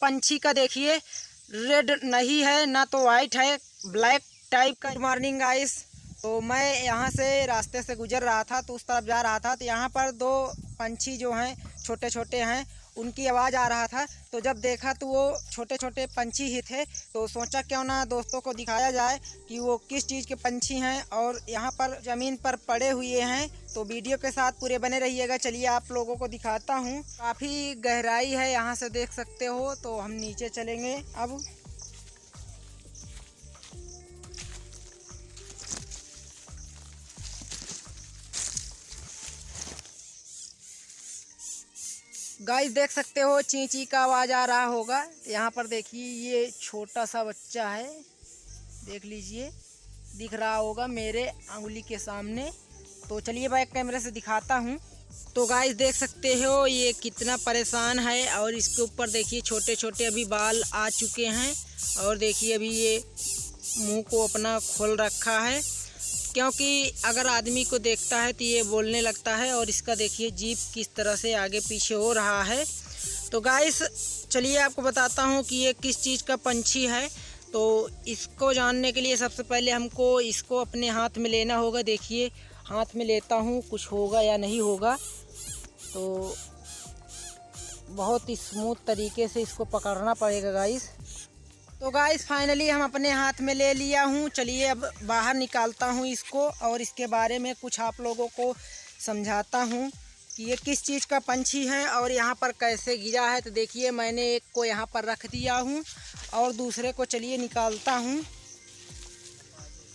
पंछी का देखिए रेड नहीं है ना तो वाइट है, ब्लैक टाइप का। Good morning guys. तो मैं यहाँ से रास्ते से गुजर रहा था तो उस तरफ जा रहा था तो यहाँ पर दो पंछी जो हैं छोटे छोटे हैं उनकी आवाज़ आ रहा था। तो जब देखा तो वो छोटे छोटे पंछी ही थे तो सोचा क्यों ना दोस्तों को दिखाया जाए कि वो किस चीज़ के पंछी हैं और यहाँ पर ज़मीन पर पड़े हुए हैं। तो वीडियो के साथ पूरे बने रहिएगा। चलिए आप लोगों को दिखाता हूँ। काफ़ी गहराई है, यहाँ से देख सकते हो। तो हम नीचे चलेंगे अब। गाइस देख सकते हो ची ची का आवाज़ आ रहा होगा। यहाँ पर देखिए ये छोटा सा बच्चा है, देख लीजिए, दिख रहा होगा मेरे अंगुली के सामने। तो चलिए बैक कैमरे से दिखाता हूँ। तो गाइस देख सकते हो ये कितना परेशान है और इसके ऊपर देखिए छोटे छोटे अभी बाल आ चुके हैं और देखिए अभी ये मुंह को अपना खोल रखा है, क्योंकि अगर आदमी को देखता है तो ये बोलने लगता है। और इसका देखिए जीभ किस तरह से आगे पीछे हो रहा है। तो गाइस चलिए आपको बताता हूँ कि ये किस चीज़ का पंछी है। तो इसको जानने के लिए सबसे पहले हमको इसको अपने हाथ में लेना होगा। देखिए हाथ में लेता हूँ, कुछ होगा या नहीं होगा। तो बहुत स्मूथ तरीके से इसको पकड़ना पड़ेगा गाइस। तो गाइस फाइनली हम अपने हाथ में ले लिया हूँ। चलिए अब बाहर निकालता हूँ इसको और इसके बारे में कुछ आप लोगों को समझाता हूँ कि ये किस चीज़ का पंछी है और यहाँ पर कैसे गिरा है। तो देखिए मैंने एक को यहाँ पर रख दिया हूँ और दूसरे को चलिए निकालता हूँ।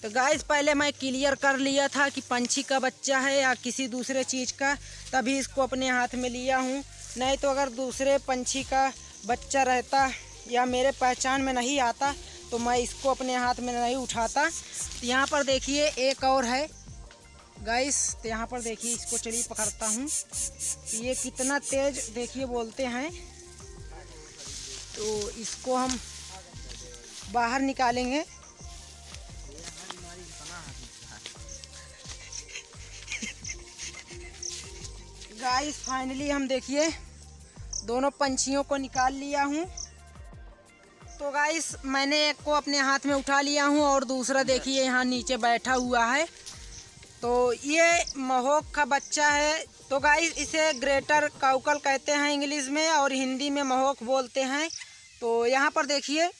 तो गाइस पहले मैं क्लियर कर लिया था कि पंछी का बच्चा है या किसी दूसरे चीज़ का, तभी इसको अपने हाथ में लिया हूँ। नहीं तो अगर दूसरे पंछी का बच्चा रहता या मेरे पहचान में नहीं आता तो मैं इसको अपने हाथ में नहीं उठाता। तो यहाँ पर देखिए एक और है गाइस। तो यहाँ पर देखिए इसको चलिए पकड़ता हूँ। ये कितना तेज देखिए बोलते हैं। तो इसको हम बाहर निकालेंगे। गाइस फाइनली हम देखिए दोनों पंछियों को निकाल लिया हूँ। तो गाइस मैंने एक को अपने हाथ में उठा लिया हूँ और दूसरा देखिए यहाँ नीचे बैठा हुआ है। तो ये महोक का बच्चा है। तो गाइस इसे ग्रेटर काउकल कहते हैं इंग्लिश में और हिंदी में महोक बोलते हैं। तो यहाँ पर देखिए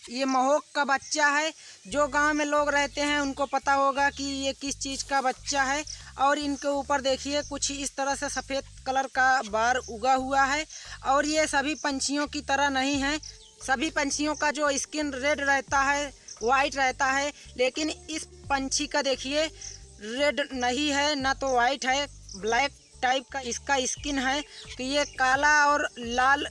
ये महोक का बच्चा है। जो गांव में लोग रहते हैं उनको पता होगा कि ये किस चीज़ का बच्चा है। और इनके ऊपर देखिए कुछ इस तरह से सफ़ेद कलर का बार उगा हुआ है। और ये सभी पंछियों की तरह नहीं है। सभी पंछियों का जो स्किन रेड रहता है, वाइट रहता है, लेकिन इस पंछी का देखिए रेड नहीं है ना तो वाइट है, ब्लैक टाइप का इसका स्किन है। तो ये काला और लाल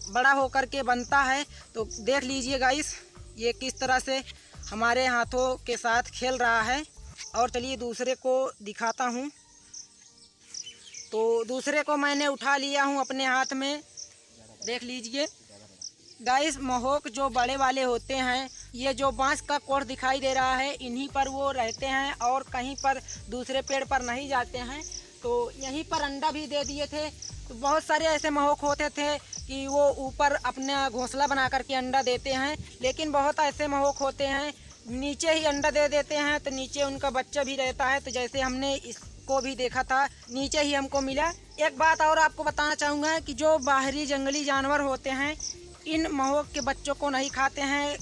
बड़ा होकर के बनता है। तो देख लीजिए गाइस ये किस तरह से हमारे हाथों के साथ खेल रहा है। और चलिए दूसरे को दिखाता हूँ। तो दूसरे को मैंने उठा लिया हूँ अपने हाथ में, देख लीजिए गाइस। महोक जो बड़े वाले होते हैं, ये जो बांस का कोढ़ दिखाई दे रहा है इन्हीं पर वो रहते हैं और कहीं पर दूसरे पेड़ पर नहीं जाते हैं। तो यहीं पर अंडा भी दे दिए थे। तो बहुत सारे ऐसे महोक होते थे कि वो ऊपर अपना घोंसला बना करके अंडा देते हैं, लेकिन बहुत ऐसे महोक होते हैं नीचे ही अंडा दे देते हैं। तो नीचे उनका बच्चा भी रहता है। तो जैसे हमने इसको भी देखा था, नीचे ही हमको मिला। एक बात और आपको बताना चाहूँगा कि जो बाहरी जंगली जानवर होते हैं इन महोक के बच्चों को नहीं खाते हैं।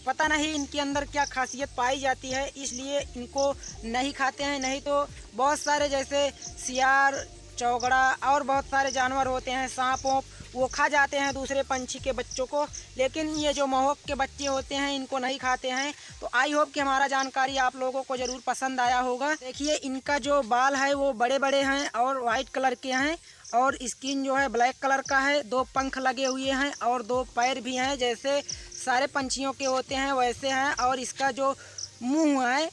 पता नहीं इनके अंदर क्या खासियत पाई जाती है, इसलिए इनको नहीं खाते हैं। नहीं तो बहुत सारे जैसे सियार, चौगड़ा और बहुत सारे जानवर होते हैं, सांप वोप, वो खा जाते हैं दूसरे पंछी के बच्चों को। लेकिन ये जो महोक के बच्चे होते हैं इनको नहीं खाते हैं। तो आई होप कि हमारा जानकारी आप लोगों को ज़रूर पसंद आया होगा। देखिए इनका जो बाल है वो बड़े बड़े हैं और वाइट कलर के हैं और स्किन जो है ब्लैक कलर का है। दो पंख लगे हुए हैं और दो पैर भी हैं, जैसे सारे पंछियों के होते हैं वैसे हैं। और इसका जो मुंह है,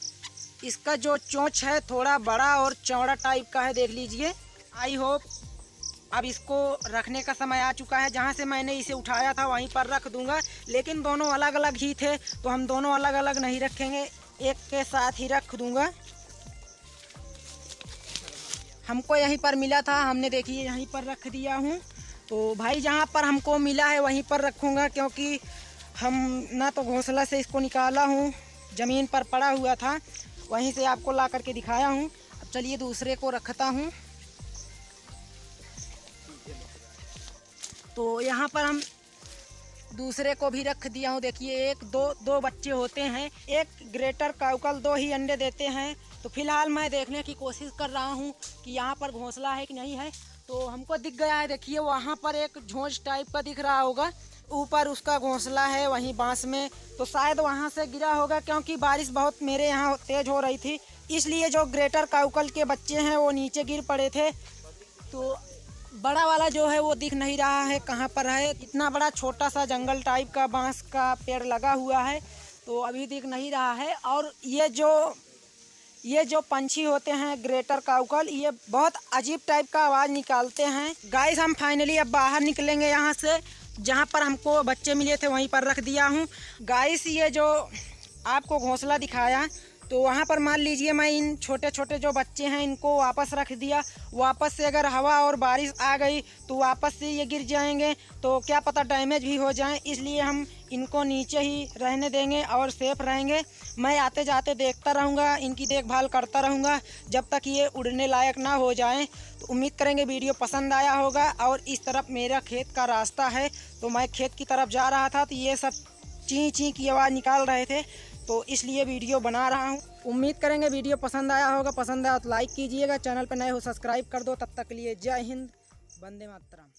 इसका जो चोंच है थोड़ा बड़ा और चौड़ा टाइप का है, देख लीजिए। आई होप अब इसको रखने का समय आ चुका है। जहाँ से मैंने इसे उठाया था वहीं पर रख दूंगा, लेकिन दोनों अलग अलग ही थे तो हम दोनों अलग अलग नहीं रखेंगे, एक के साथ ही रख दूंगा। हमको यहीं पर मिला था, हमने देखिए यहीं पर रख दिया हूँ। तो भाई जहाँ पर हमको मिला है वहीं पर रखूँगा, क्योंकि हम ना तो घोंसला से इसको निकाला हूँ, ज़मीन पर पड़ा हुआ था, वहीं से आपको ला करके दिखाया हूँ। अब चलिए दूसरे को रखता हूँ। तो यहाँ पर हम दूसरे को भी रख दिया हूँ। देखिए दो बच्चे होते हैं, एक ग्रेटर काउकल 2 ही अंडे देते हैं। तो फिलहाल मैं देखने की कोशिश कर रहा हूँ कि यहाँ पर घोंसला है कि नहीं है। तो हमको दिख गया है, देखिए वहाँ पर एक झोंझ टाइप का दिख रहा होगा, ऊपर उसका घोंसला है वहीं बांस में। तो शायद वहाँ से गिरा होगा, क्योंकि बारिश बहुत मेरे यहाँ तेज़ हो रही थी, इसलिए जो ग्रेटर काउकल के बच्चे हैं वो नीचे गिर पड़े थे। तो बड़ा वाला जो है वो दिख नहीं रहा है कहाँ पर है। इतना बड़ा छोटा सा जंगल टाइप का बांस का पेड़ लगा हुआ है, तो अभी दिख नहीं रहा है। और ये जो पंछी होते हैं ग्रेटर काउकल, ये बहुत अजीब टाइप का आवाज़ निकालते हैं। गाइस हम फाइनली अब बाहर निकलेंगे यहाँ से, जहाँ पर हमको बच्चे मिले थे वहीं पर रख दिया हूँ। गाइस ये जो आपको घोंसला दिखाया, तो वहाँ पर मान लीजिए मैं इन छोटे छोटे जो बच्चे हैं इनको वापस रख दिया। वापस से अगर हवा और बारिश आ गई तो वापस से ये गिर जाएंगे, तो क्या पता डैमेज भी हो जाएं, इसलिए हम इनको नीचे ही रहने देंगे और सेफ रहेंगे। मैं आते जाते देखता रहूँगा, इनकी देखभाल करता रहूँगा जब तक ये उड़ने लायक ना हो जाएं। तो उम्मीद करेंगे वीडियो पसंद आया होगा। और इस तरफ मेरा खेत का रास्ता है, तो मैं खेत की तरफ जा रहा था, तो ये सब ची ची की आवाज़ निकाल रहे थे, तो इसलिए वीडियो बना रहा हूँ। उम्मीद करेंगे वीडियो पसंद आया होगा। पसंद आया तो लाइक कीजिएगा, चैनल पर नए हो सब्सक्राइब कर दो। तब तक के लिए जय हिंद, वंदे मातरम।